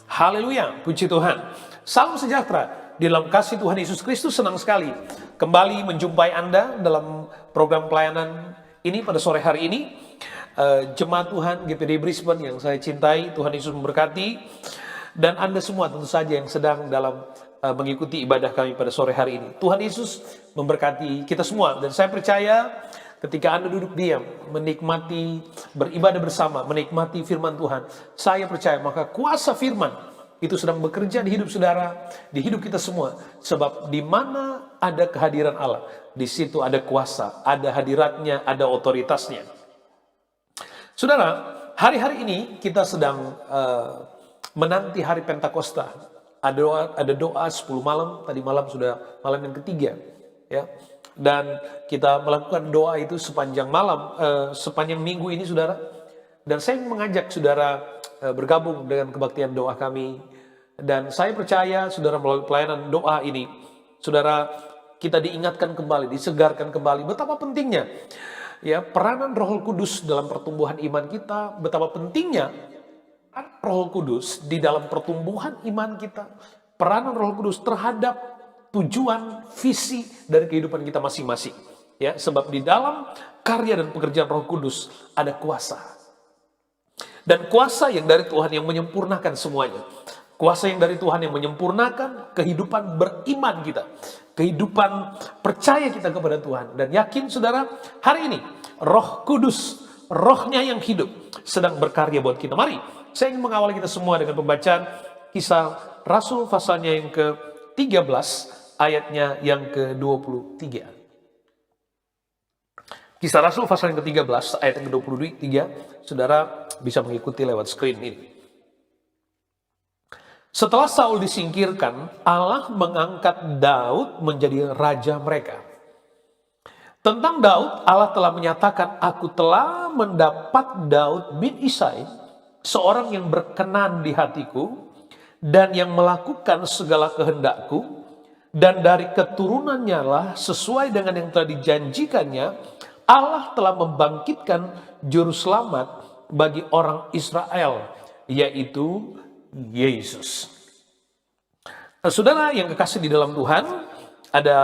Haleluya, puji Tuhan. Salam sejahtera di dalam kasih Tuhan Yesus Kristus. Senang sekali kembali menjumpai Anda dalam program pelayanan ini pada sore hari ini. Jemaat Tuhan GPD Brisbane yang saya cintai, Tuhan Yesus memberkati. Dan Anda semua tentu saja yang sedang dalam mengikuti ibadah kami pada sore hari ini. Tuhan Yesus memberkati kita semua. Dan saya percaya ketika Anda duduk diam, menikmati, beribadah bersama, menikmati firman Tuhan, saya percaya maka kuasa firman itu sedang bekerja di hidup saudara, di hidup kita semua. Sebab di mana ada kehadiran Allah, di situ ada kuasa, ada hadiratnya, ada otoritasnya. Saudara, hari-hari ini kita sedang menanti hari Pentakosta. Ada doa 10 malam, tadi malam sudah malam yang ketiga, ya. Dan kita melakukan doa itu sepanjang malam, sepanjang minggu ini, saudara. Dan saya mengajak saudara bergabung dengan kebaktian doa kami. Dan saya percaya saudara melalui pelayanan doa ini, saudara, kita diingatkan kembali, disegarkan kembali betapa pentingnya ya peranan Roh Kudus dalam pertumbuhan iman kita, betapa pentingnya Roh Kudus di dalam pertumbuhan iman kita, peranan Roh Kudus terhadap tujuan, visi dari kehidupan kita masing-masing. Ya, sebab di dalam karya dan pekerjaan Roh Kudus ada kuasa. Dan kuasa yang dari Tuhan yang menyempurnakan semuanya. Kuasa yang dari Tuhan yang menyempurnakan kehidupan beriman kita. Kehidupan percaya kita kepada Tuhan. Dan yakin saudara, hari ini Roh Kudus, Rohnya yang hidup sedang berkarya buat kita. Mari, saya ingin mengawali kita semua dengan pembacaan Kisah Rasul pasalnya yang ke-13, ayatnya yang ke-23. Kisah Rasul pasal yang ke-13, ayat yang ke-23, saudara bisa mengikuti lewat screen ini. Setelah Saul disingkirkan, Allah mengangkat Daud menjadi raja mereka. Tentang Daud, Allah telah menyatakan, "Aku telah mendapat Daud bin Isai, seorang yang berkenan di hatiku, dan yang melakukan segala kehendakku, dan dari keturunannya lah sesuai dengan yang telah dijanjikannya, Allah telah membangkitkan juru selamat bagi orang Israel, yaitu Yesus." Saudara yang kekasih di dalam Tuhan, ada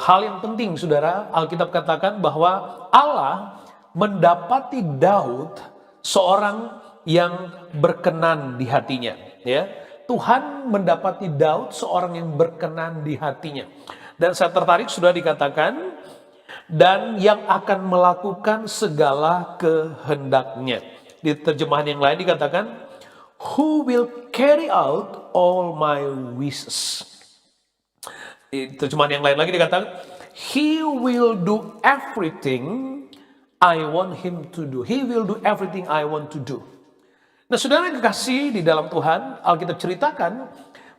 hal yang penting, saudara. Alkitab katakan bahwa Allah mendapati Daud seorang yang berkenan di hatinya. Ya, Tuhan mendapati Daud seorang yang berkenan di hatinya. Dan saya tertarik sudah dikatakan, dan yang akan melakukan segala kehendaknya. Di terjemahan yang lain dikatakan, who will carry out all my wishes. Di terjemahan yang lain lagi dikatakan, he will do everything I want him to do. He will do everything I want to do. Nah, saudara yang kekasih di dalam Tuhan, Alkitab ceritakan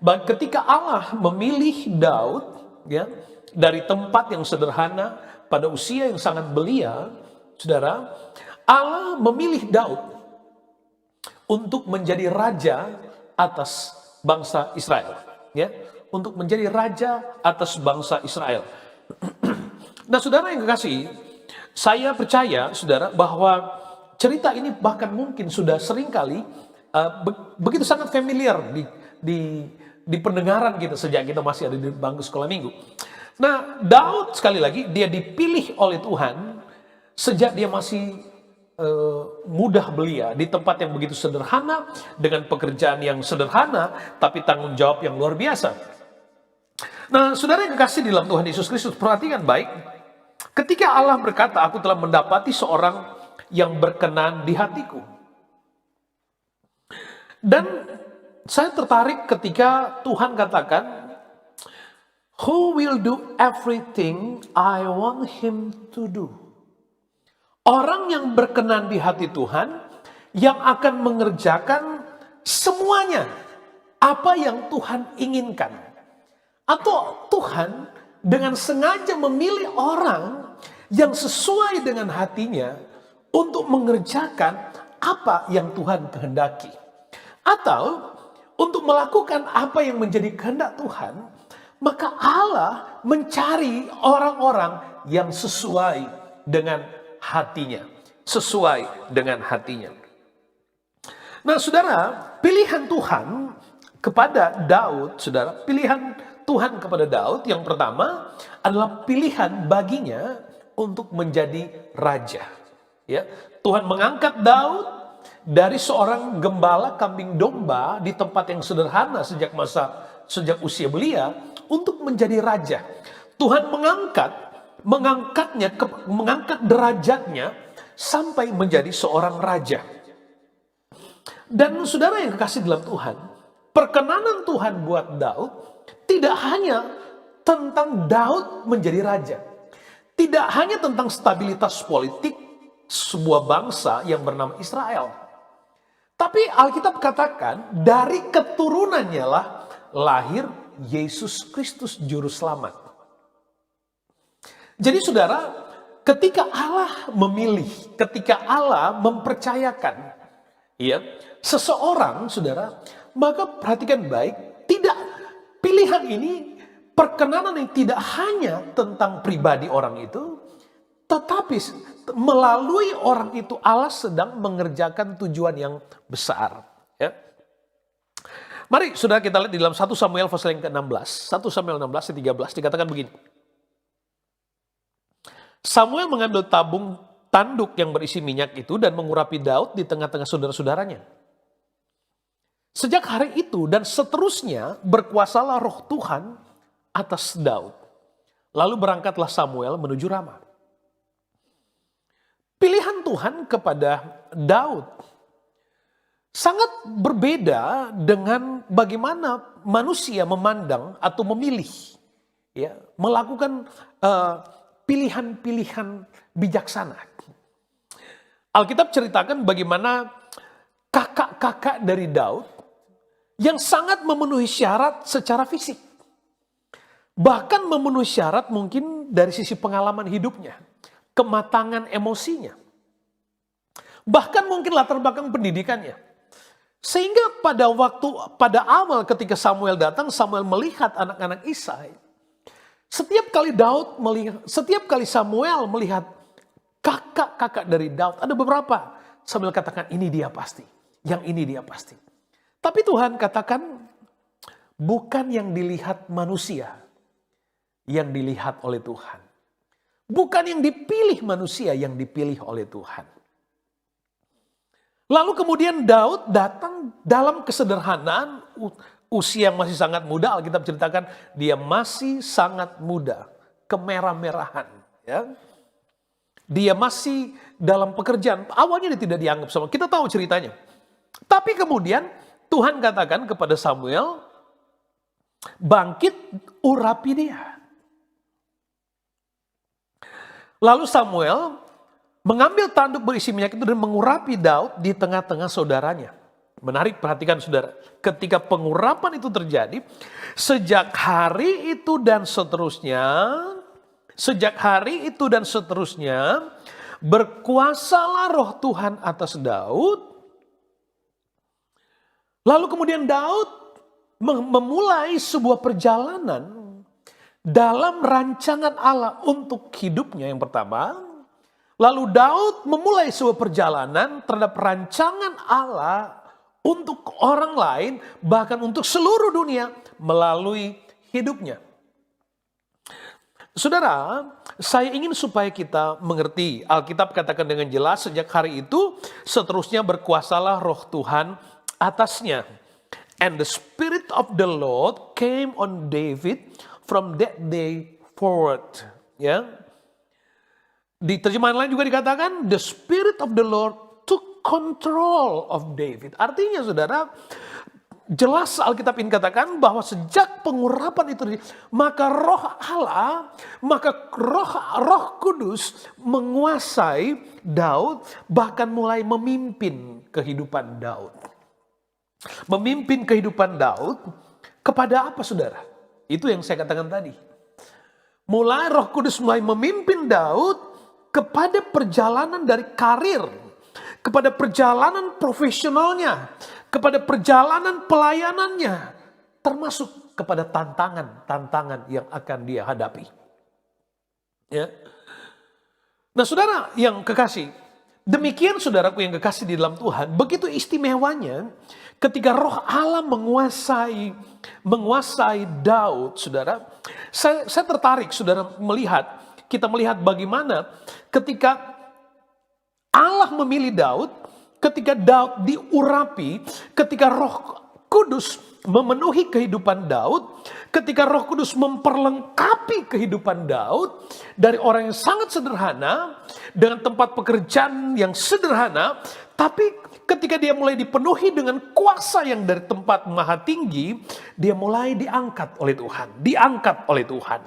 bahwa ketika Allah memilih Daud, ya, dari tempat yang sederhana pada usia yang sangat belia, saudara, Allah memilih Daud untuk menjadi raja atas bangsa Israel, ya, untuk menjadi raja atas bangsa Israel. Nah, saudara yang kekasih, saya percaya, saudara, bahwa cerita ini bahkan mungkin sudah sering kali begitu sangat familiar di pendengaran kita sejak kita masih ada di bangku sekolah minggu. Nah, Daud sekali lagi dia dipilih oleh Tuhan sejak dia masih mudah belia di tempat yang begitu sederhana dengan pekerjaan yang sederhana tapi tanggung jawab yang luar biasa. Nah, saudara yang kekasih di dalam Tuhan Yesus Kristus, perhatikan baik. Ketika Allah berkata, "Aku telah mendapati seorang yang berkenan di hatiku." Dan saya tertarik ketika Tuhan katakan, who will do everything I want him to do. Orang yang berkenan di hati Tuhan, yang akan mengerjakan semuanya apa yang Tuhan inginkan. Atau Tuhan dengan sengaja memilih orang yang sesuai dengan hatinya untuk mengerjakan apa yang Tuhan kehendaki. Atau untuk melakukan apa yang menjadi kehendak Tuhan, maka Allah mencari orang-orang yang sesuai dengan hatinya. Sesuai dengan hatinya. Nah, saudara, pilihan Tuhan kepada Daud, saudara, pilihan Tuhan kepada Daud yang pertama adalah pilihan baginya untuk menjadi raja. Ya, Tuhan mengangkat Daud dari seorang gembala kambing domba di tempat yang sederhana sejak usia belia untuk menjadi raja. Tuhan mengangkat derajatnya sampai menjadi seorang raja. Dan saudara yang kekasih dalam Tuhan, perkenanan Tuhan buat Daud tidak hanya tentang Daud menjadi raja. Tidak hanya tentang stabilitas politik sebuah bangsa yang bernama Israel. Tapi Alkitab katakan dari keturunannya lah lahir Yesus Kristus Juru Selamat. Jadi saudara, ketika Allah memilih, ketika Allah mempercayakan ya, seseorang, saudara, maka perhatikan baik, tidak pilihan ini, perkenanan yang tidak hanya tentang pribadi orang itu, tetapi melalui orang itu Allah sedang mengerjakan tujuan yang besar. Ya. Mari saudara kita lihat di dalam 1 Samuel pasal yang ke-16, 1 Samuel 16 ayat 13 dikatakan begini. Samuel mengambil tanduk yang berisi minyak itu dan mengurapi Daud di tengah-tengah saudara-saudaranya. Sejak hari itu dan seterusnya berkuasalah roh Tuhan atas Daud. Lalu berangkatlah Samuel menuju Rama. Pilihan Tuhan kepada Daud sangat berbeda dengan bagaimana manusia memandang atau memilih, ya, melakukan pilihan-pilihan bijaksana. Alkitab ceritakan bagaimana kakak-kakak dari Daud yang sangat memenuhi syarat secara fisik. Bahkan memenuhi syarat mungkin dari sisi pengalaman hidupnya, kematangan emosinya. Bahkan mungkin latar belakang pendidikannya. Sehingga pada awal ketika Samuel datang, Samuel melihat anak-anak Isai. Setiap kali Samuel melihat kakak-kakak dari Daud, ada beberapa. Samuel katakan ini dia pasti, yang ini dia pasti. Tapi Tuhan katakan bukan yang dilihat manusia, yang dilihat oleh Tuhan. Bukan yang dipilih manusia, yang dipilih oleh Tuhan. Lalu kemudian Daud datang dalam kesederhanaan, usia yang masih sangat muda. Alkitab ceritakan dia masih sangat muda, kemerah-merahan. Ya. Dia masih dalam pekerjaan. Awalnya dia tidak dianggap sama. Kita tahu ceritanya. Tapi kemudian Tuhan katakan kepada Samuel, bangkit urapi dia. Lalu Samuel mengambil tanduk berisi minyak itu dan mengurapi Daud di tengah-tengah saudaranya. Menarik, perhatikan saudara. Ketika pengurapan itu terjadi, sejak hari itu dan seterusnya, berkuasalah roh Tuhan atas Daud. Lalu kemudian Daud memulai sebuah perjalanan dalam rancangan Allah untuk hidupnya yang pertama. Lalu Daud memulai sebuah perjalanan terhadap rancangan Allah untuk orang lain, bahkan untuk seluruh dunia melalui hidupnya. Saudara, saya ingin supaya kita mengerti. Alkitab katakan dengan jelas, sejak hari itu seterusnya berkuasalah roh Tuhan atasnya. And the Spirit of the Lord came on David from that day forward. Ya. Di terjemahan lain juga dikatakan, the Spirit of the Lord took control of David. Artinya saudara, jelas Alkitab ini katakan bahwa sejak pengurapan itu, maka roh Allah, maka roh Kudus menguasai Daud, bahkan mulai memimpin kehidupan Daud. Memimpin kehidupan Daud kepada apa saudara? Itu yang saya katakan tadi. Mulai roh Kudus mulai memimpin Daud kepada perjalanan dari karir, kepada perjalanan profesionalnya, kepada perjalanan pelayanannya, termasuk kepada tantangan yang akan dia hadapi. Ya. Nah saudara yang kekasih, Demikian saudaraku yang kekasih di dalam Tuhan, begitu istimewanya ketika Roh Allah menguasai Daud, saudara. Saya tertarik, saudara, kita melihat bagaimana ketika Allah memilih Daud, ketika Daud diurapi, ketika Roh Kudus memenuhi kehidupan Daud, ketika Roh Kudus memperlengkapi kehidupan Daud dari orang yang sangat sederhana dengan tempat pekerjaan yang sederhana, tapi ketika dia mulai dipenuhi dengan kuasa yang dari tempat maha tinggi, dia mulai diangkat oleh Tuhan.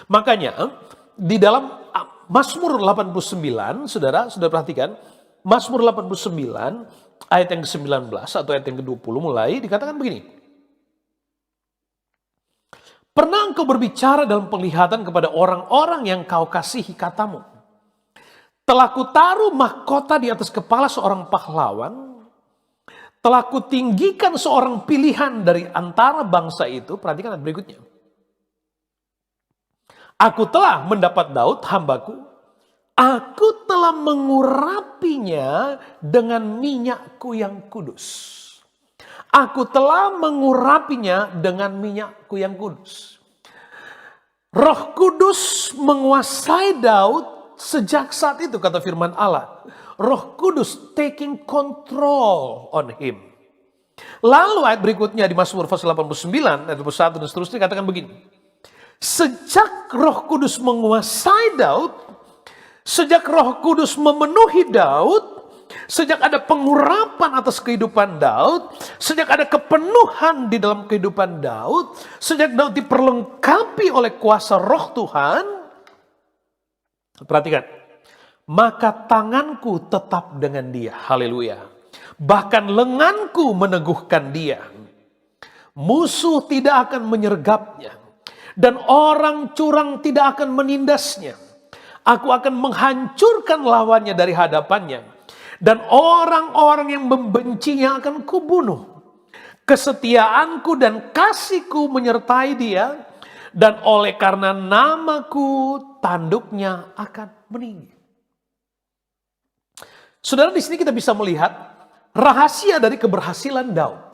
Makanya di dalam Mazmur 89, saudara perhatikan, Mazmur 89 ayat yang ke-19 atau ayat yang ke-20 mulai dikatakan begini. Pernah engkau berbicara dalam penglihatan kepada orang-orang yang kau kasihi katamu, telah kutaruh mahkota di atas kepala seorang pahlawan, telah kutinggikan seorang pilihan dari antara bangsa itu. Perhatikan ayat berikutnya. Aku telah mendapat Daud hambaku, aku telah mengurapinya dengan minyakku yang kudus. Aku telah mengurapinya dengan minyakku yang kudus. Roh Kudus menguasai Daud sejak saat itu, kata firman Allah. Roh Kudus taking control on him. Lalu ayat berikutnya di Mazmur pasal 89 ayat 21 dan seterusnya katakan begini. Sejak Roh Kudus menguasai Daud, sejak Roh Kudus memenuhi Daud, sejak ada pengurapan atas kehidupan Daud, sejak ada kepenuhan di dalam kehidupan Daud, sejak Daud diperlengkapi oleh kuasa Roh Tuhan, perhatikan, maka tanganku tetap dengan dia. Haleluya. Bahkan lenganku meneguhkan dia. Musuh tidak akan menyergapnya, dan orang curang tidak akan menindasnya. Aku akan menghancurkan lawannya dari hadapannya, dan orang-orang yang membencinya akan kubunuh. Kesetiaanku dan kasihku menyertai dia, dan oleh karena namaku tanduknya akan meninggi. Saudara, di sini kita bisa melihat rahasia dari keberhasilan Daud.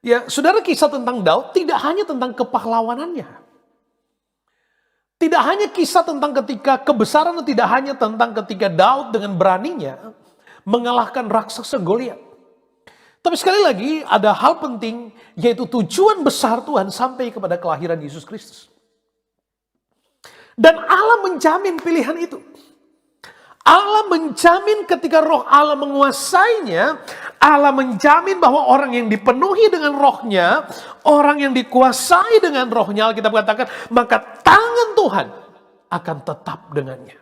Ya, saudara, kisah tentang Daud tidak hanya tentang kepahlawanannya. Tidak hanya kisah tentang ketika kebesaran, tidak hanya tentang ketika Daud dengan beraninya mengalahkan raksasa Goliat. Tapi sekali lagi ada hal penting, yaitu tujuan besar Tuhan sampai kepada kelahiran Yesus Kristus. Dan Allah menjamin pilihan itu. Allah menjamin ketika Roh Allah menguasainya, Allah menjamin bahwa orang yang dipenuhi dengan Rohnya, orang yang dikuasai dengan Rohnya, Alkitab katakan, maka tangan Tuhan akan tetap dengannya.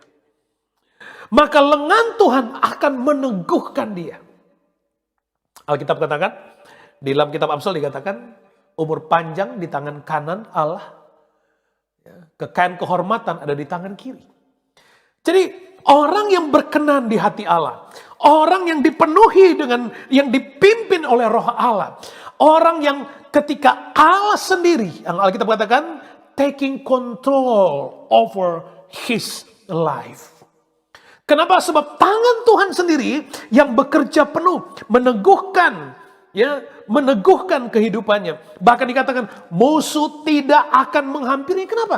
Maka lengan Tuhan akan meneguhkan dia. Alkitab katakan, di dalam kitab Amsal dikatakan, umur panjang di tangan kanan Allah, kekayaan kehormatan ada di tangan kiri. Jadi orang yang berkenan di hati Allah, orang yang dipenuhi dengan, yang dipimpin oleh Roh Allah, orang yang ketika Allah sendiri, yang Alkitab katakan, taking control over his life. Kenapa? Sebab tangan Tuhan sendiri yang bekerja penuh, meneguhkan, meneguhkan kehidupannya. Bahkan dikatakan musuh tidak akan menghampirinya. Kenapa?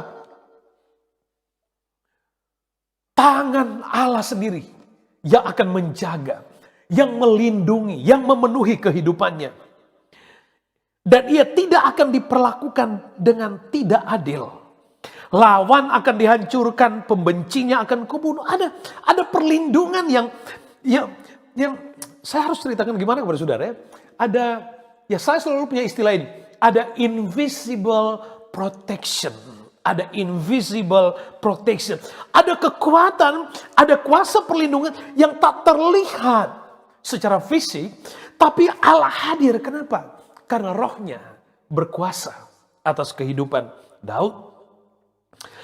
Tangan Allah sendiri yang akan menjaga, yang melindungi, yang memenuhi kehidupannya. Dan ia tidak akan diperlakukan dengan tidak adil. Lawan akan dihancurkan, pembencinya akan kubunuh. Ada perlindungan yang saya harus ceritakan gimana kepada saudara ya. Saya selalu punya istilah ini. Ada invisible protection. Ada invisible protection. Ada kekuatan, ada kuasa perlindungan yang tak terlihat secara fisik. Tapi Allah hadir. Kenapa? Karena Rohnya berkuasa atas kehidupan Daud.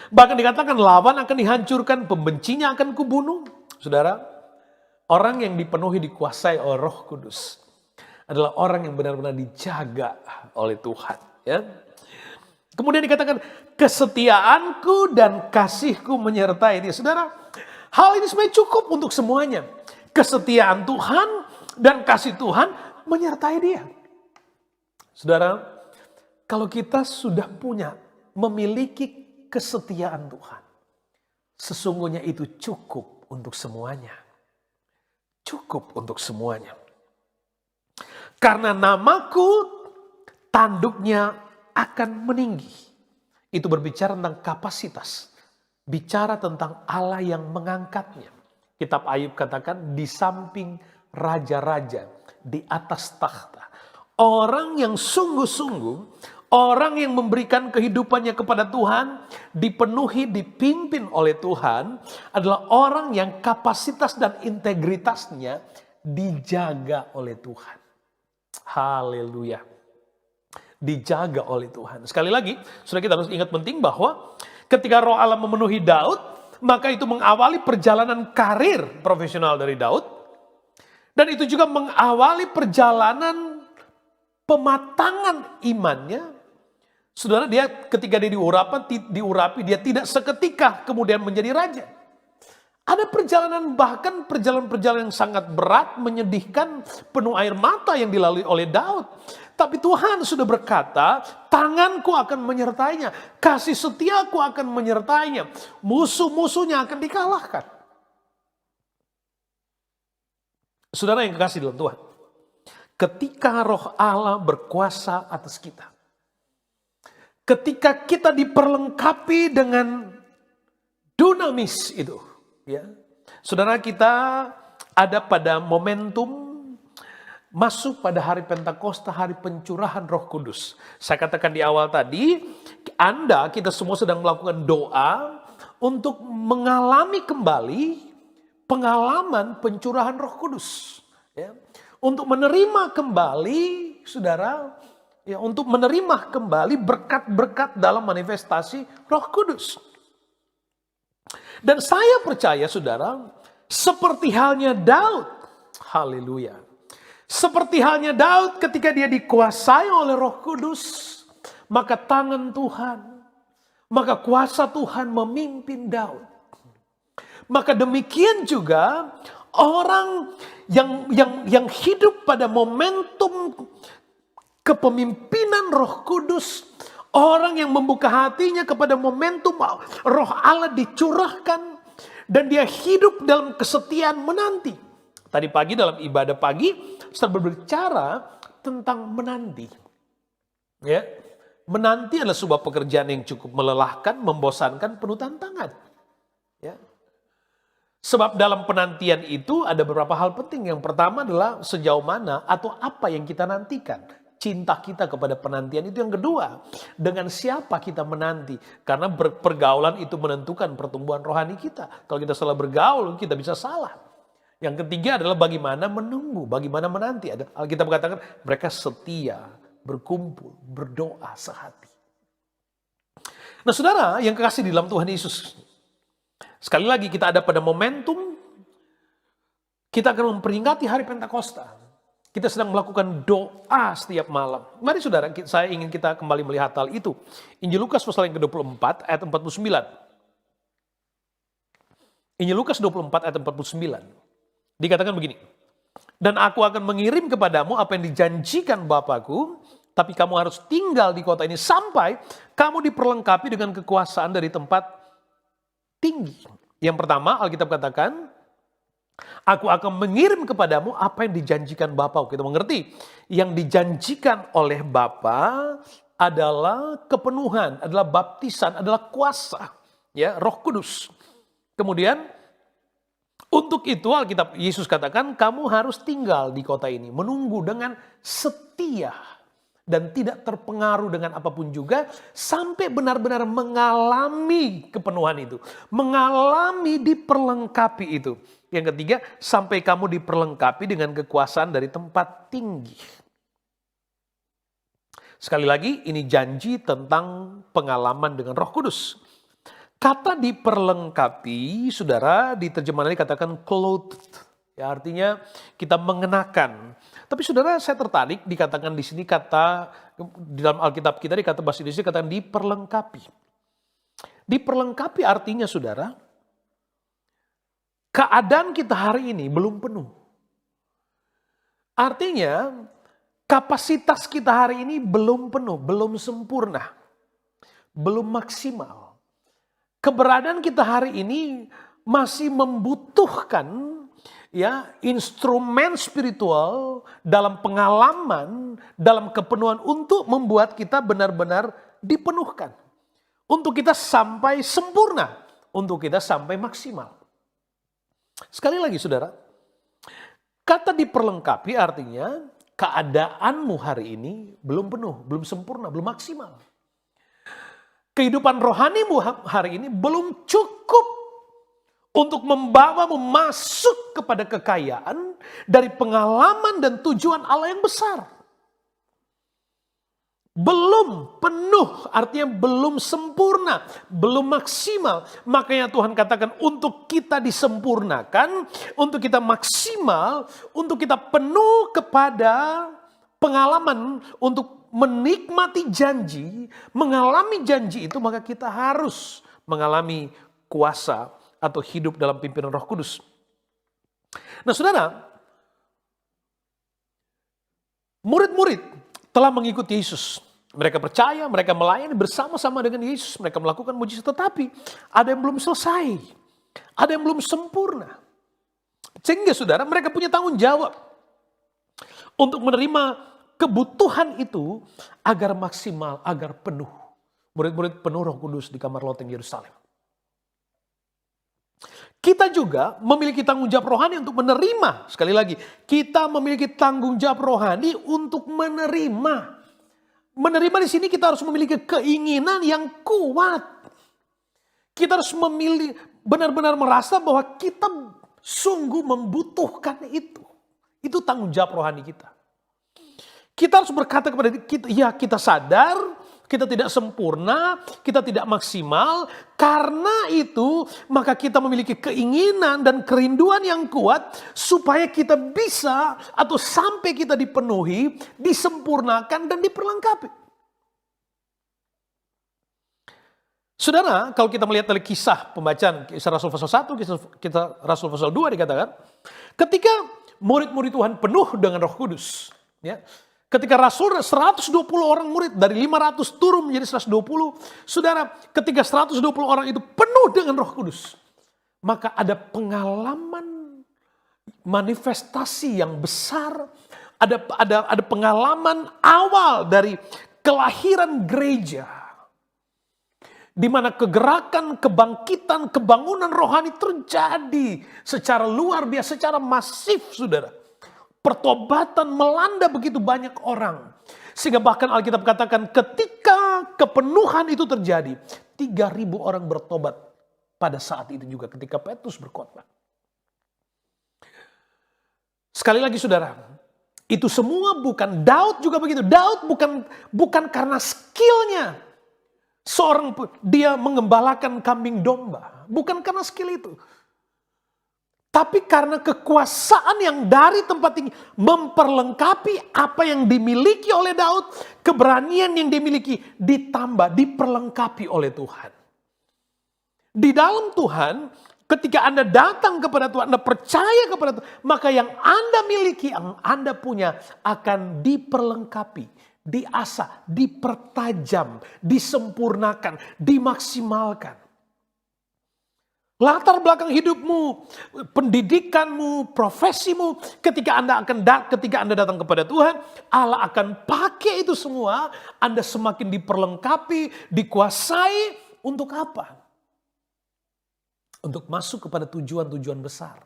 Bahkan dikatakan lawan akan dihancurkan, pembencinya akan kubunuh. Saudara, orang yang dipenuhi dikuasai oleh Roh Kudus adalah orang yang benar-benar dijaga oleh Tuhan. Ya. Kemudian dikatakan kesetiaanku dan kasihku menyertai dia. Saudara, Hal ini sebenarnya cukup untuk semuanya. Kesetiaan Tuhan dan kasih Tuhan menyertai dia. Saudara, kalau kita sudah memiliki kesetiaan Tuhan, sesungguhnya itu cukup untuk semuanya. Cukup untuk semuanya. Karena namaku, tanduknya akan meninggi. Itu berbicara tentang kapasitas. Bicara tentang Allah yang mengangkatnya. Kitab Ayub katakan, di samping raja-raja, di atas takhta. Orang yang sungguh-sungguh, orang yang memberikan kehidupannya kepada Tuhan, dipenuhi, dipimpin oleh Tuhan, adalah orang yang kapasitas dan integritasnya dijaga oleh Tuhan. Haleluya. Dijaga oleh Tuhan. Sekali lagi, sudah kita harus ingat penting bahwa ketika Roh Allah memenuhi Daud, maka itu mengawali perjalanan karir profesional dari Daud. Dan itu juga mengawali perjalanan pematangan imannya. Saudara, dia ketika dia diurapi, dia tidak seketika kemudian menjadi raja. Ada perjalanan, bahkan perjalanan-perjalanan yang sangat berat, menyedihkan, penuh air mata yang dilalui oleh Daud. Tapi Tuhan sudah berkata, tanganku akan menyertainya, kasih setiaku akan menyertainya, musuh-musuhnya akan dikalahkan. Saudara yang kekasih dalam Tuhan, ketika Roh Allah berkuasa atas kita, ketika kita diperlengkapi dengan dunamis itu, ya, saudara, kita ada pada momentum masuk pada hari Pentakosta, hari pencurahan Roh Kudus. Saya katakan di awal tadi, kita semua sedang melakukan doa untuk mengalami kembali pengalaman pencurahan Roh Kudus, ya. Untuk menerima kembali, saudara, ya, untuk menerima kembali berkat-berkat dalam manifestasi Roh Kudus. Dan saya percaya, saudara, seperti halnya Daud, haleluya. Seperti halnya Daud ketika dia dikuasai oleh Roh Kudus, maka tangan Tuhan, maka kuasa Tuhan memimpin Daud. Maka demikian juga orang yang hidup pada momentum kepemimpinan Roh Kudus, orang yang membuka hatinya kepada momentum Roh Allah dicurahkan, dan dia hidup dalam kesetiaan menanti. Tadi pagi dalam ibadah pagi, saya berbicara tentang menanti. Ya, menanti adalah sebuah pekerjaan yang cukup melelahkan, membosankan, penuh tantangan. Ya. Sebab dalam penantian itu ada beberapa hal penting. Yang pertama adalah sejauh mana atau apa yang kita nantikan. Cinta kita kepada penantian itu. Yang kedua, dengan siapa kita menanti. Karena pergaulan itu menentukan pertumbuhan rohani kita. Kalau kita salah bergaul, kita bisa salah. Yang ketiga adalah bagaimana menunggu, bagaimana menanti. Alkitab mengatakan mereka setia, berkumpul, berdoa sehati. Nah, saudara yang kekasih di dalam Tuhan Yesus, sekali lagi kita ada pada momentum kita akan memperingati hari Pentakosta. Kita sedang melakukan doa setiap malam. Mari saudara, saya ingin kita kembali melihat hal itu. Injil Lukas pasal yang ke-24 ayat 49. Injil Lukas 24 ayat 49. Dikatakan begini, dan aku akan mengirim kepadamu apa yang dijanjikan Bapakku, tapi kamu harus tinggal di kota ini sampai kamu diperlengkapi dengan kekuasaan dari tempat tinggi. Yang pertama, Alkitab katakan, aku akan mengirim kepadamu apa yang dijanjikan Bapa. Kita mengerti, yang dijanjikan oleh Bapa adalah kepenuhan, adalah baptisan, adalah kuasa, ya, Roh Kudus. Kemudian untuk itu Alkitab Yesus katakan, kamu harus tinggal di kota ini, menunggu dengan setia dan tidak terpengaruh dengan apapun juga sampai benar-benar mengalami kepenuhan itu, mengalami diperlengkapi itu. Yang ketiga, sampai kamu diperlengkapi dengan kekuasaan dari tempat tinggi. Sekali lagi, ini janji tentang pengalaman dengan Roh Kudus. Kata diperlengkapi, saudara, di terjemahan ini katakan clothed. Ya, artinya kita mengenakan. Tapi saudara, saya tertarik dikatakan di sini kata, di dalam Alkitab kita dikata bahasa Indonesia katakan diperlengkapi. Diperlengkapi artinya, saudara, keadaan kita hari ini belum penuh. Artinya kapasitas kita hari ini belum penuh, belum sempurna, belum maksimal. Keberadaan kita hari ini masih membutuhkan instrumen spiritual dalam pengalaman, dalam kepenuhan untuk membuat kita benar-benar dipenuhkan. Untuk kita sampai sempurna, untuk kita sampai maksimal. Sekali lagi saudara, kata diperlengkapi artinya keadaanmu hari ini belum penuh, belum sempurna, belum maksimal. Kehidupan rohanimu hari ini belum cukup untuk membawamu masuk kepada kekayaan dari pengalaman dan tujuan Allah yang besar. Belum penuh, artinya belum sempurna, belum maksimal. Makanya Tuhan katakan untuk kita disempurnakan, untuk kita maksimal, untuk kita penuh kepada pengalaman, untuk menikmati janji, mengalami janji itu, maka kita harus mengalami kuasa atau hidup dalam pimpinan Roh Kudus. Nah saudara, murid-murid telah mengikuti Yesus. Mereka percaya, mereka melayani bersama-sama dengan Yesus. Mereka melakukan mujizat, tetapi ada yang belum selesai. Ada yang belum sempurna. Sehingga saudara, mereka punya tanggung jawab untuk menerima kebutuhan itu agar maksimal, agar penuh. Murid-murid penuh Roh Kudus di kamar loteng Yerusalem. Kita juga memiliki tanggung jawab rohani untuk menerima. Sekali lagi, kita memiliki tanggung jawab rohani untuk menerima. Menerima di sini kita harus memiliki keinginan yang kuat. Kita harus memilih, benar-benar merasa bahwa kita sungguh membutuhkan itu. Itu tanggung jawab rohani kita. Kita harus berkata kepada kita, ya kita sadar, kita tidak sempurna, kita tidak maksimal. Karena itu, maka kita memiliki keinginan dan kerinduan yang kuat supaya kita bisa atau sampai kita dipenuhi, disempurnakan dan diperlengkapi. Saudara, kalau kita melihat dari kisah pembacaan kisah Rasul pasal 1, kisah Rasul pasal 2 dikatakan, ketika murid-murid Tuhan penuh dengan Roh Kudus, ya. Ketika Rasul 120 orang murid dari 500 turun menjadi 120. Saudara, ketika 120 orang itu penuh dengan Roh Kudus, maka ada pengalaman manifestasi yang besar, ada pengalaman awal dari kelahiran gereja, di mana kegerakan, kebangkitan, kebangunan rohani terjadi secara luar biasa, secara masif, saudara. Pertobatan melanda begitu banyak orang. Sehingga bahkan Alkitab katakan ketika kepenuhan itu terjadi, 3.000 orang bertobat pada saat itu juga ketika Petrus berkhotbah. Sekali lagi saudara, itu semua bukan, Daud juga begitu. Daud bukan karena skillnya. Dia mengembalakan kambing domba. Bukan karena skill itu. Tapi karena kekuasaan yang dari tempat tinggi memperlengkapi apa yang dimiliki oleh Daud, keberanian yang dimiliki ditambah, diperlengkapi oleh Tuhan. Di dalam Tuhan, ketika Anda datang kepada Tuhan, Anda percaya kepada Tuhan, maka yang Anda miliki, yang Anda punya akan diperlengkapi, diasah, dipertajam, disempurnakan, dimaksimalkan. Latar belakang hidupmu, pendidikanmu, profesimu, ketika Anda datang kepada Tuhan, Allah akan pakai itu semua. Anda semakin diperlengkapi, dikuasai untuk apa? Untuk masuk kepada tujuan-tujuan besar.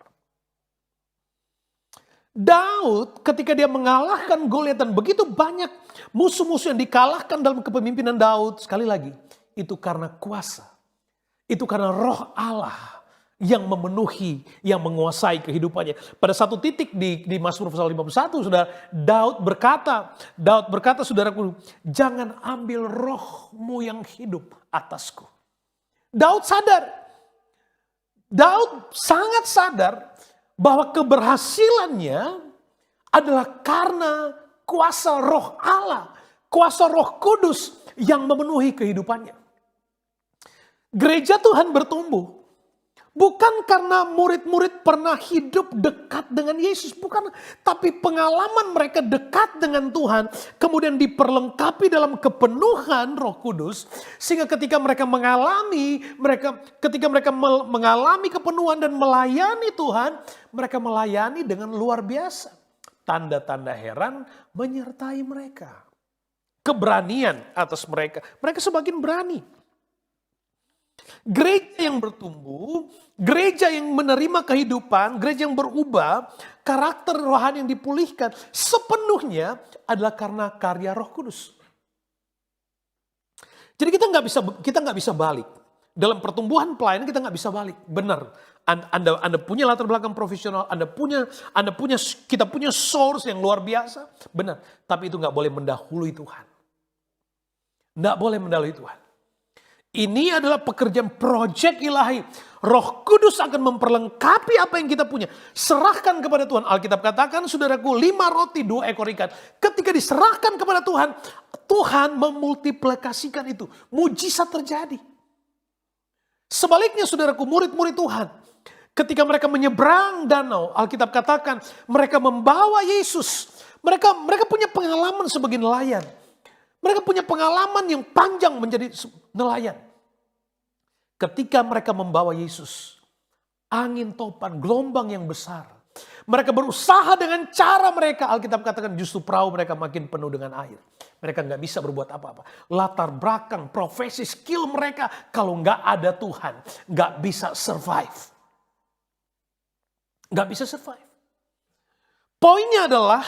Daud ketika dia mengalahkan Goliat dan begitu banyak musuh-musuh yang dikalahkan dalam kepemimpinan Daud, sekali lagi, itu karena kuasa. Itu karena Roh Allah yang memenuhi, yang menguasai kehidupannya. Pada satu titik di Mazmur pasal 51, saudara, Daud berkata, saudaraku, jangan ambil rohmu yang hidup atasku. Daud sangat sadar bahwa keberhasilannya adalah karena kuasa Roh Allah, kuasa Roh Kudus yang memenuhi kehidupannya. Gereja Tuhan bertumbuh Bukan karena murid-murid pernah hidup dekat dengan Yesus, bukan. Tapi pengalaman mereka dekat dengan Tuhan, kemudian diperlengkapi dalam kepenuhan Roh Kudus, sehingga ketika mereka mengalami kepenuhan dan melayani Tuhan, mereka melayani dengan luar biasa. Tanda-tanda heran menyertai mereka. Keberanian atas mereka. Mereka semakin berani. Gereja yang bertumbuh, gereja yang menerima kehidupan, gereja yang berubah, karakter rohani yang dipulihkan sepenuhnya adalah karena karya Roh Kudus. Jadi kita nggak bisa balik. Dalam pertumbuhan pelayanan kita nggak bisa balik. Benar. Anda punya latar belakang profesional, kita punya source yang luar biasa. Benar. Tapi itu nggak boleh mendahului Tuhan. Nggak boleh mendahului Tuhan. Ini adalah pekerjaan proyek ilahi. Roh Kudus akan memperlengkapi apa yang kita punya. Serahkan kepada Tuhan. Alkitab katakan, saudaraku, 5 roti 2 ekor ikan. Ketika diserahkan kepada Tuhan, Tuhan memultiplikasikan itu. Mujizat terjadi. Sebaliknya saudaraku, murid-murid Tuhan. Ketika mereka menyeberang danau, Alkitab katakan mereka membawa Yesus. Mereka punya pengalaman sebagai nelayan. Mereka punya pengalaman yang panjang menjadi nelayan. Ketika mereka membawa Yesus, angin topan, gelombang yang besar. Mereka berusaha dengan cara mereka, Alkitab katakan justru perahu mereka makin penuh dengan air. Mereka nggak bisa berbuat apa-apa. Latar belakang, profesi, skill mereka, kalau nggak ada Tuhan, nggak bisa survive. Nggak bisa survive. Poinnya adalah,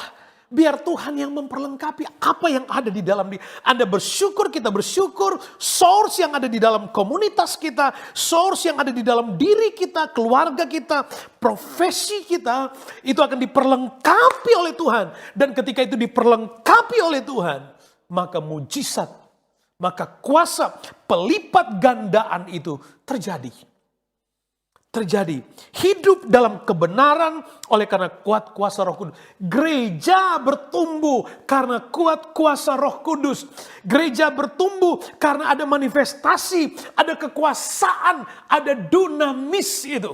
biar Tuhan yang memperlengkapi apa yang ada di dalam diri. Anda bersyukur, kita bersyukur. Source yang ada di dalam komunitas kita. Source yang ada di dalam diri kita, keluarga kita, profesi kita. Itu akan diperlengkapi oleh Tuhan. Dan ketika itu diperlengkapi oleh Tuhan, maka mujizat, maka kuasa pelipat gandaan itu terjadi. Hidup dalam kebenaran oleh karena kuat kuasa Roh Kudus. Gereja bertumbuh karena kuat kuasa Roh Kudus. Gereja bertumbuh karena ada manifestasi, ada kekuasaan, ada dunamis itu.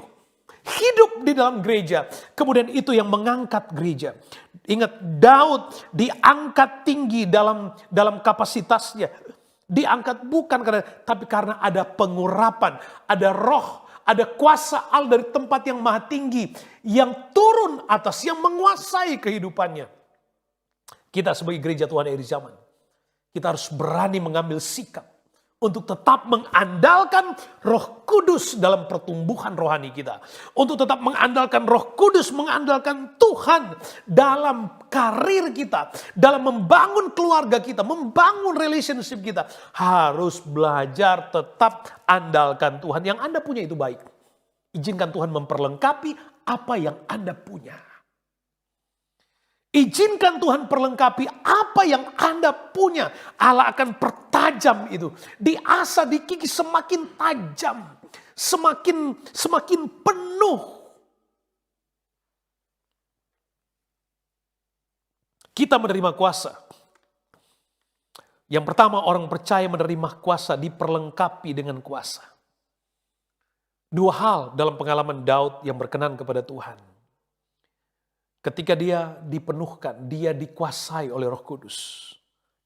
Hidup di dalam gereja. Kemudian itu yang mengangkat gereja. Ingat, Daud diangkat tinggi dalam kapasitasnya. Diangkat bukan tapi karena ada pengurapan, ada roh, ada kuasa Allah dari tempat yang maha tinggi. Yang turun atas, yang menguasai kehidupannya. Kita sebagai gereja Tuhan akhir zaman. Kita harus berani mengambil sikap. Untuk tetap mengandalkan Roh Kudus dalam pertumbuhan rohani kita. Untuk tetap mengandalkan Roh Kudus, mengandalkan Tuhan dalam karir kita. Dalam membangun keluarga kita, membangun relationship kita. Harus belajar tetap andalkan Tuhan. Yang Anda punya itu baik. Izinkan Tuhan memperlengkapi apa yang Anda punya. Izinkan Tuhan perlengkapi apa yang Anda punya. Allah akan pertajam itu. Diasah, dikikis semakin tajam. Semakin penuh. Kita menerima kuasa. Yang pertama, orang percaya menerima kuasa diperlengkapi dengan kuasa. 2 hal dalam pengalaman Daud yang berkenan kepada Tuhan. Ketika dia dipenuhkan, dia dikuasai oleh Roh Kudus.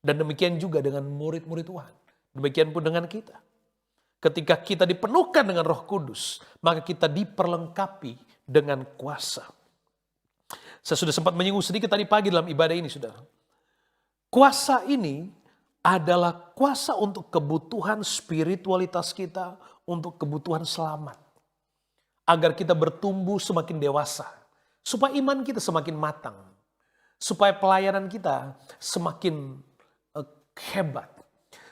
Dan demikian juga dengan murid-murid Tuhan. Demikian pun dengan kita. Ketika kita dipenuhkan dengan Roh Kudus, maka kita diperlengkapi dengan kuasa. Saya sudah sempat menyinggung sedikit tadi pagi dalam ibadah ini, saudara. Kuasa ini adalah kuasa untuk kebutuhan spiritualitas kita, untuk kebutuhan selamat. Agar kita bertumbuh semakin dewasa. Supaya iman kita semakin matang. Supaya pelayanan kita semakin hebat.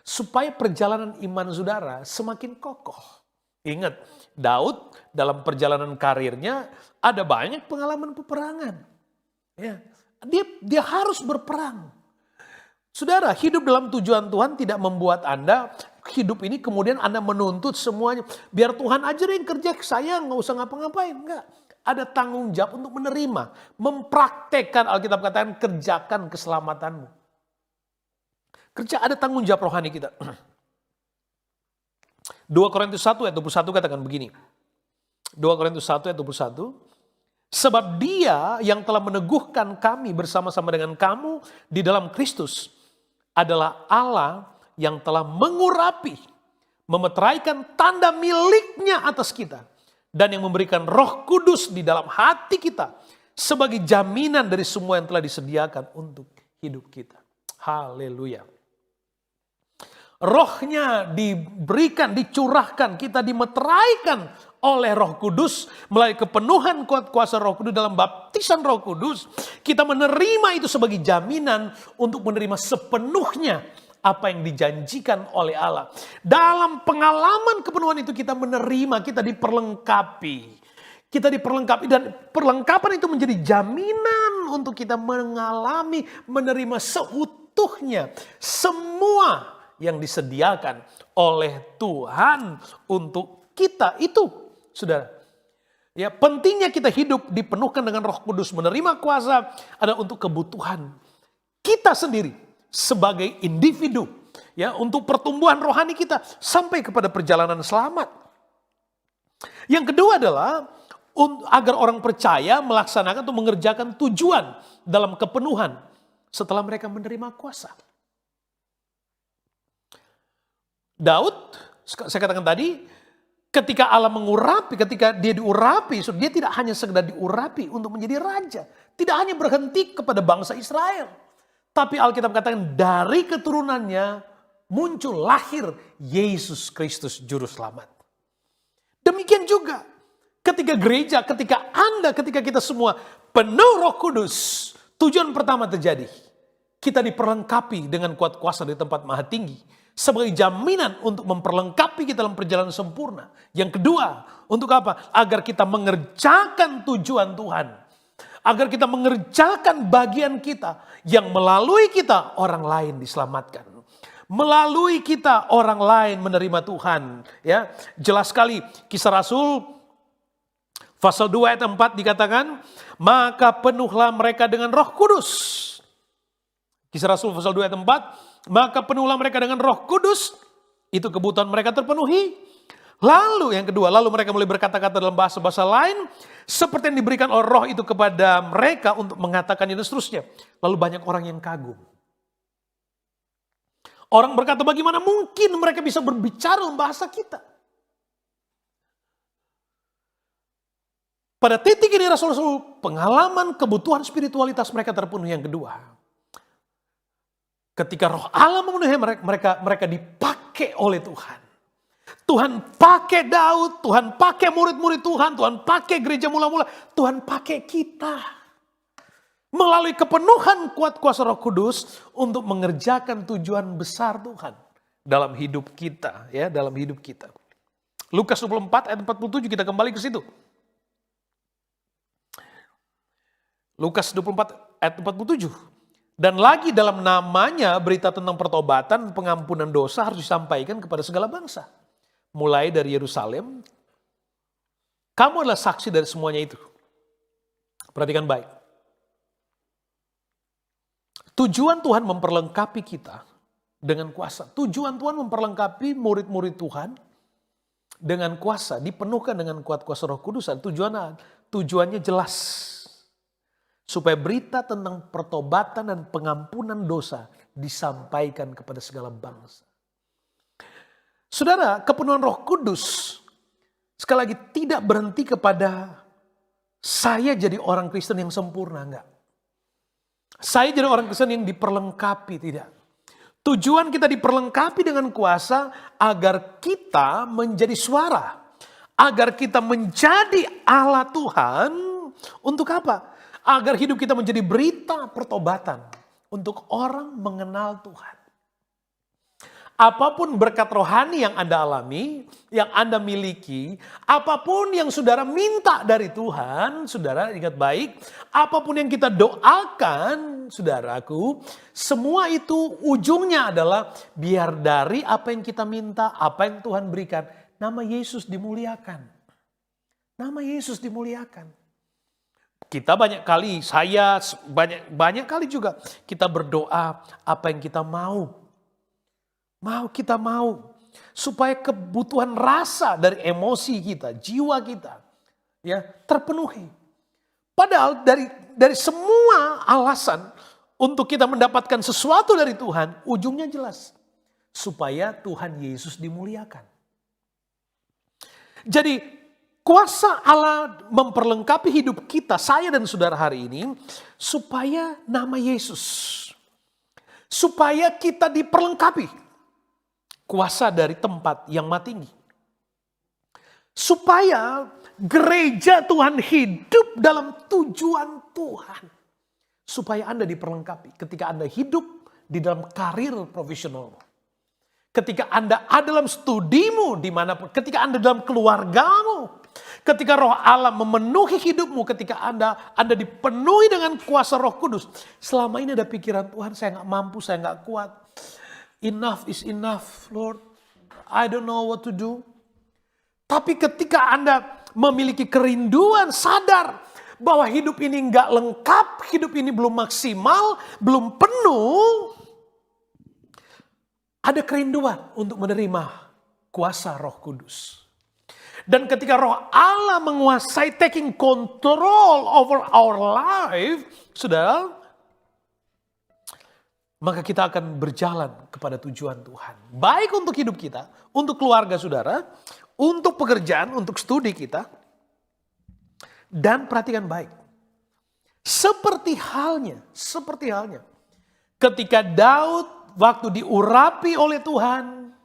Supaya perjalanan iman saudara semakin kokoh. Ingat, Daud dalam perjalanan karirnya ada banyak pengalaman peperangan. Ya, dia harus berperang. Saudara, hidup dalam tujuan Tuhan tidak membuat Anda hidup ini kemudian Anda menuntut semuanya. Biar Tuhan aja yang kerja, saya nggak usah ngapa-ngapain. Enggak. Ada tanggung jawab untuk menerima, mempraktekkan, Alkitab katakan, kerjakan keselamatanmu. Ada tanggung jawab rohani kita. 2 Korintus 1 ayat 21 katakan begini. 2 Korintus 1 ayat 21. Sebab Dia yang telah meneguhkan kami bersama-sama dengan kamu di dalam Kristus adalah Allah yang telah mengurapi, memeteraikan tanda miliknya atas kita, dan yang memberikan Roh Kudus di dalam hati kita sebagai jaminan dari semua yang telah disediakan untuk hidup kita. Haleluya. Rohnya diberikan, dicurahkan, kita dimeteraikan oleh Roh Kudus melalui kepenuhan kuat kuasa Roh Kudus dalam baptisan Roh Kudus. Kita menerima itu sebagai jaminan untuk menerima sepenuhnya apa yang dijanjikan oleh Allah. Dalam pengalaman kepenuhan itu kita menerima, kita diperlengkapi. Kita diperlengkapi dan perlengkapan itu menjadi jaminan untuk kita mengalami, menerima seutuhnya semua yang disediakan oleh Tuhan untuk kita itu, saudara. Ya, pentingnya kita hidup dipenuhkan dengan Roh Kudus, menerima kuasa adalah untuk kebutuhan kita sendiri sebagai individu, ya, untuk pertumbuhan rohani kita sampai kepada perjalanan selamat. Yang kedua adalah agar orang percaya melaksanakan atau mengerjakan tujuan dalam kepenuhan setelah mereka menerima kuasa. Daud, saya katakan tadi, ketika Allah mengurapi, ketika dia diurapi, dia tidak hanya sekedar diurapi untuk menjadi raja. Tidak hanya berhenti kepada bangsa Israel. Tapi Alkitab katakan dari keturunannya muncul, lahir Yesus Kristus Juru Selamat. Demikian juga ketika gereja, ketika kita semua penuh Roh Kudus, tujuan pertama terjadi. Kita diperlengkapi dengan kuat kuasa dari tempat maha tinggi. Sebagai jaminan untuk memperlengkapi kita dalam perjalanan sempurna. Yang kedua, untuk apa? Agar kita mengerjakan tujuan Tuhan. Agar kita mengerjakan bagian kita. Yang melalui kita orang lain diselamatkan. Melalui kita orang lain menerima Tuhan. Ya, jelas sekali Kisah Rasul pasal 2 ayat 4 dikatakan, maka penuhlah mereka dengan Roh Kudus. Kisah Rasul pasal 2 ayat 4. Maka penuhlah mereka dengan Roh Kudus, itu kebutuhan mereka terpenuhi. Lalu yang kedua, lalu mereka mulai berkata-kata dalam bahasa-bahasa lain, seperti yang diberikan oleh Roh itu kepada mereka untuk mengatakannya dan seterusnya. Lalu banyak orang yang kagum. Orang berkata, bagaimana mungkin mereka bisa berbicara dalam bahasa kita? Pada titik ini Rasul-Rasul pengalaman kebutuhan spiritualitas mereka terpenuhi. Yang kedua, ketika Roh Allah memenuhi mereka dipakai oleh Tuhan. Tuhan pakai Daud, Tuhan pakai murid-murid Tuhan, Tuhan pakai gereja mula-mula, Tuhan pakai kita. Melalui kepenuhan kuat kuasa Roh Kudus untuk mengerjakan tujuan besar Tuhan dalam hidup kita, ya, dalam hidup kita. Lukas 24 ayat 47, kita kembali ke situ. Lukas 24 ayat 47. Dan lagi dalam namanya berita tentang pertobatan, pengampunan dosa harus disampaikan kepada segala bangsa. Mulai dari Yerusalem, kamu adalah saksi dari semuanya itu. Perhatikan baik. Tujuan Tuhan memperlengkapi kita dengan kuasa. Tujuan Tuhan memperlengkapi murid-murid Tuhan dengan kuasa. Dipenuhkan dengan kuat kuasa Roh Kudus. Tujuannya jelas. Supaya berita tentang pertobatan dan pengampunan dosa disampaikan kepada segala bangsa. Saudara, kepenuhan Roh Kudus sekali lagi tidak berhenti kepada saya jadi orang Kristen yang sempurna, enggak. Saya jadi orang Kristen yang diperlengkapi, tidak. Tujuan kita diperlengkapi dengan kuasa agar kita menjadi suara. Agar kita menjadi Allah Tuhan untuk apa? Agar hidup kita menjadi berita pertobatan untuk orang mengenal Tuhan. Apapun berkat rohani yang Anda alami, yang Anda miliki, apapun yang saudara minta dari Tuhan, saudara ingat baik, apapun yang kita doakan, saudaraku, semua itu ujungnya adalah biar dari apa yang kita minta, apa yang Tuhan berikan, nama Yesus dimuliakan. Nama Yesus dimuliakan. Kita banyak kali, saya banyak kali juga kita berdoa apa yang kita mau. Kita mau. Supaya kebutuhan rasa dari emosi kita, jiwa kita ya, terpenuhi. Padahal dari semua alasan untuk kita mendapatkan sesuatu dari Tuhan, ujungnya jelas. Supaya Tuhan Yesus dimuliakan. Jadi kuasa Allah memperlengkapi hidup kita, saya dan saudara hari ini, supaya nama Yesus, supaya kita diperlengkapi kuasa dari tempat yang maha tinggi. Supaya gereja Tuhan hidup dalam tujuan Tuhan. Supaya Anda diperlengkapi ketika Anda hidup di dalam karir profesional. Ketika Anda ada dalam studimu dimanapun, ketika Anda dalam keluargamu, ketika Roh Allah memenuhi hidupmu, ketika Anda dipenuhi dengan kuasa Roh Kudus. Selama ini ada pikiran, Tuhan saya nggak mampu, saya nggak kuat. Enough is enough, Lord. I don't know what to do. Tapi ketika Anda memiliki kerinduan, sadar bahwa hidup ini nggak lengkap, hidup ini belum maksimal, belum penuh. Ada kerinduan untuk menerima kuasa Roh Kudus. Dan ketika Roh Allah menguasai, taking control over our life, saudara, maka kita akan berjalan kepada tujuan Tuhan. Baik untuk hidup kita, untuk keluarga saudara, untuk pekerjaan, untuk studi kita. Dan perhatikan baik. Seperti halnya ketika Daud waktu diurapi oleh Tuhan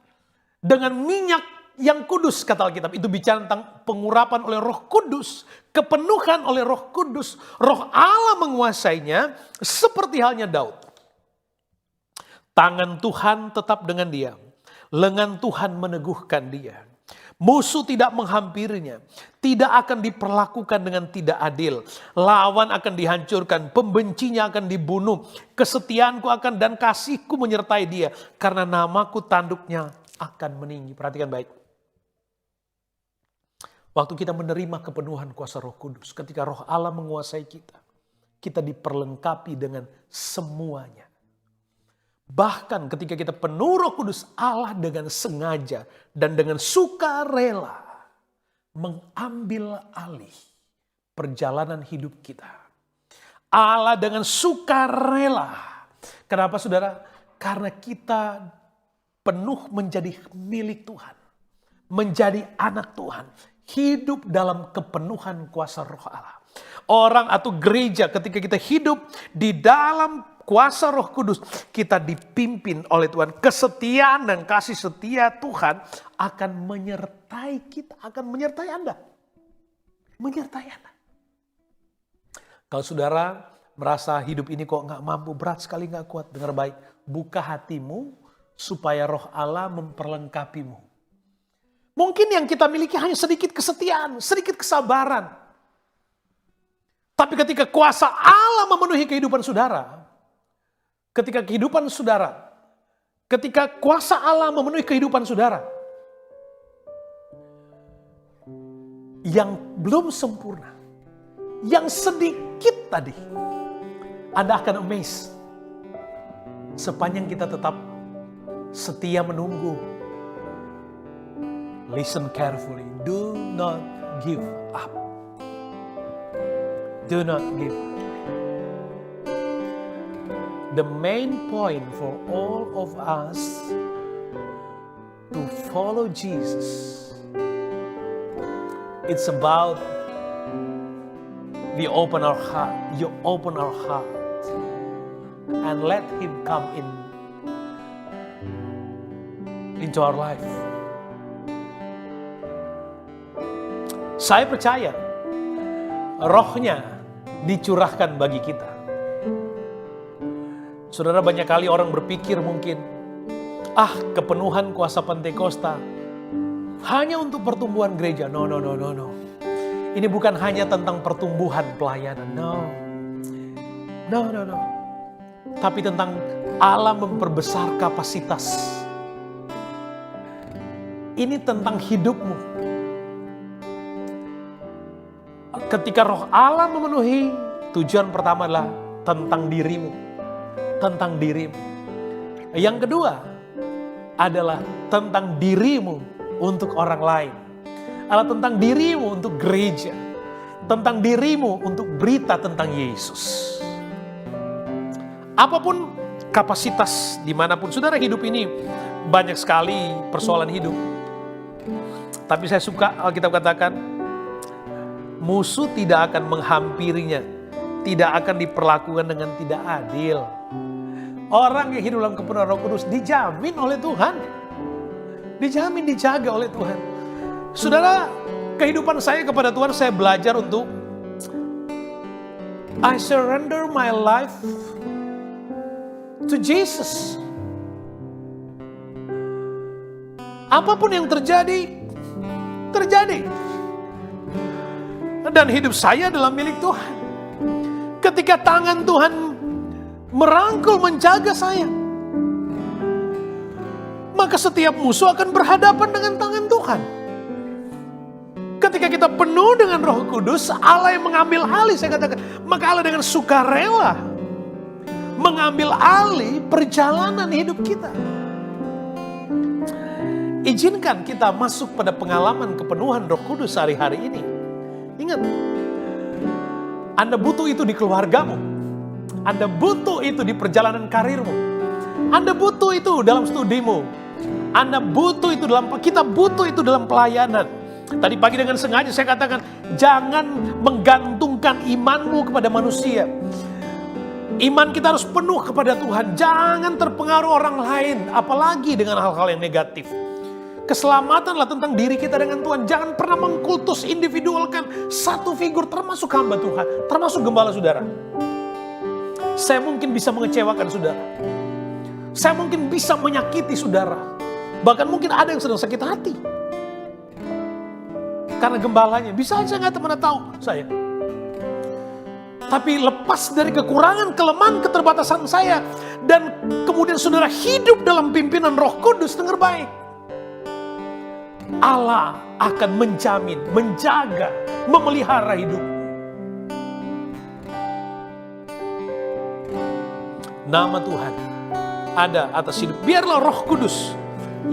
dengan minyak yang kudus, kata Alkitab. Itu bicara tentang pengurapan oleh Roh Kudus, kepenuhan oleh Roh Kudus. Roh Allah menguasainya seperti halnya Daud. Tangan Tuhan tetap dengan dia. Lengan Tuhan meneguhkan dia. Musuh tidak menghampirinya, tidak akan diperlakukan dengan tidak adil. Lawan akan dihancurkan, pembencinya akan dibunuh. Kesetiaanku akan dan kasihku menyertai dia. Karena namaku tanduknya akan meninggi. Perhatikan baik. Waktu kita menerima kepenuhan kuasa Roh Kudus, ketika Roh Allah menguasai kita, kita diperlengkapi dengan semuanya. Bahkan ketika kita penuh Roh Kudus, Allah dengan sengaja dan dengan sukarela mengambil alih perjalanan hidup kita. Allah dengan sukarela. Kenapa saudara? Karena kita penuh menjadi milik Tuhan. Menjadi anak Tuhan. Hidup dalam kepenuhan kuasa Roh Allah. Orang atau gereja ketika kita hidup di dalam kuasa Roh Kudus, kita dipimpin oleh Tuhan. Kesetiaan dan kasih setia Tuhan akan menyertai kita, akan menyertai Anda. Menyertai Anda. Kalau saudara merasa hidup ini kok gak mampu, berat sekali, gak kuat, dengar baik. Buka hatimu supaya Roh Allah memperlengkapimu. Mungkin yang kita miliki hanya sedikit kesetiaan, sedikit kesabaran. Tapi ketika kuasa Allah memenuhi kehidupan saudara, ketika kuasa Allah memenuhi kehidupan saudara, yang belum sempurna, yang sedikit tadi, Anda akan amazed. Sepanjang kita tetap setia menunggu. Listen carefully. Do not give up. Do not give up. The main point for all of us to follow Jesus, it's about we open our heart, you open our heart and let Him come into our life. Saya percaya Rohnya dicurahkan bagi kita. Saudara, banyak kali orang berpikir mungkin, kepenuhan kuasa Pentakosta hanya untuk pertumbuhan gereja. No. Ini bukan hanya tentang pertumbuhan pelayanan. No. Tapi tentang Allah memperbesar kapasitas. Ini tentang hidupmu. Ketika Roh Allah memenuhi, tujuan pertama adalah tentang dirimu. Tentang dirimu. Yang kedua adalah tentang dirimu untuk orang lain. Adalah tentang dirimu untuk gereja. tentang dirimu untuk berita tentang Yesus. Apapun kapasitas dimanapun saudara hidup ini, banyak sekali persoalan hidup. Tapi saya suka Alkitab katakan, musuh tidak akan menghampirinya, tidak akan diperlakukan dengan tidak adil. Orang yang hidup dalam kepenuhan Roh Kudus dijamin oleh Tuhan. Dijamin, dijaga oleh Tuhan. Saudara, kehidupan saya kepada Tuhan, saya belajar untuk I surrender my life to Jesus. Apapun yang terjadi, terjadi. Dan hidup saya adalah milik Tuhan. Ketika tangan Tuhan merangkul menjaga saya, maka setiap musuh akan berhadapan dengan tangan Tuhan. Ketika kita penuh dengan Roh Kudus, Allah yang mengambil alih, saya katakan, maka Allah dengan sukarela mengambil alih perjalanan hidup kita. Izinkan kita masuk pada pengalaman kepenuhan Roh Kudus hari-hari ini. Ingat, Anda butuh itu di keluargamu. Anda butuh itu di perjalanan karirmu. Anda butuh itu dalam studimu. Anda butuh itu kita butuh itu dalam pelayanan. Tadi pagi dengan sengaja saya katakan, jangan menggantungkan imanmu kepada manusia. Iman kita harus penuh kepada Tuhan. Jangan terpengaruh orang lain, apalagi dengan hal-hal yang negatif. Keselamatanlah tentang diri kita dengan Tuhan. Jangan pernah mengkultus individualkan satu figur, termasuk hamba Tuhan, termasuk gembala saudara. Saya mungkin bisa mengecewakan saudara. Saya mungkin bisa menyakiti saudara. Bahkan mungkin ada yang sedang sakit hati. Karena gembalanya, bisa aja nggak pernah tahu saya. Tapi lepas dari kekurangan, kelemahan, keterbatasan saya, dan kemudian saudara hidup dalam pimpinan Roh Kudus, dengar baik. Allah akan menjamin, menjaga, memelihara hidup. Nama Tuhan ada atas hidup. Biarlah Roh Kudus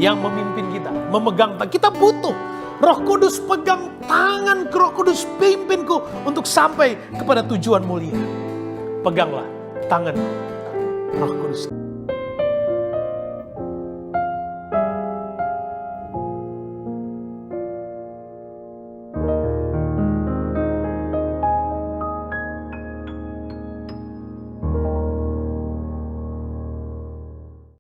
yang memimpin kita, memegang tangan. Kita butuh Roh Kudus, pegang tangan Roh Kudus, pimpinku untuk sampai kepada tujuan mulia. Peganglah tangan Roh Kudus.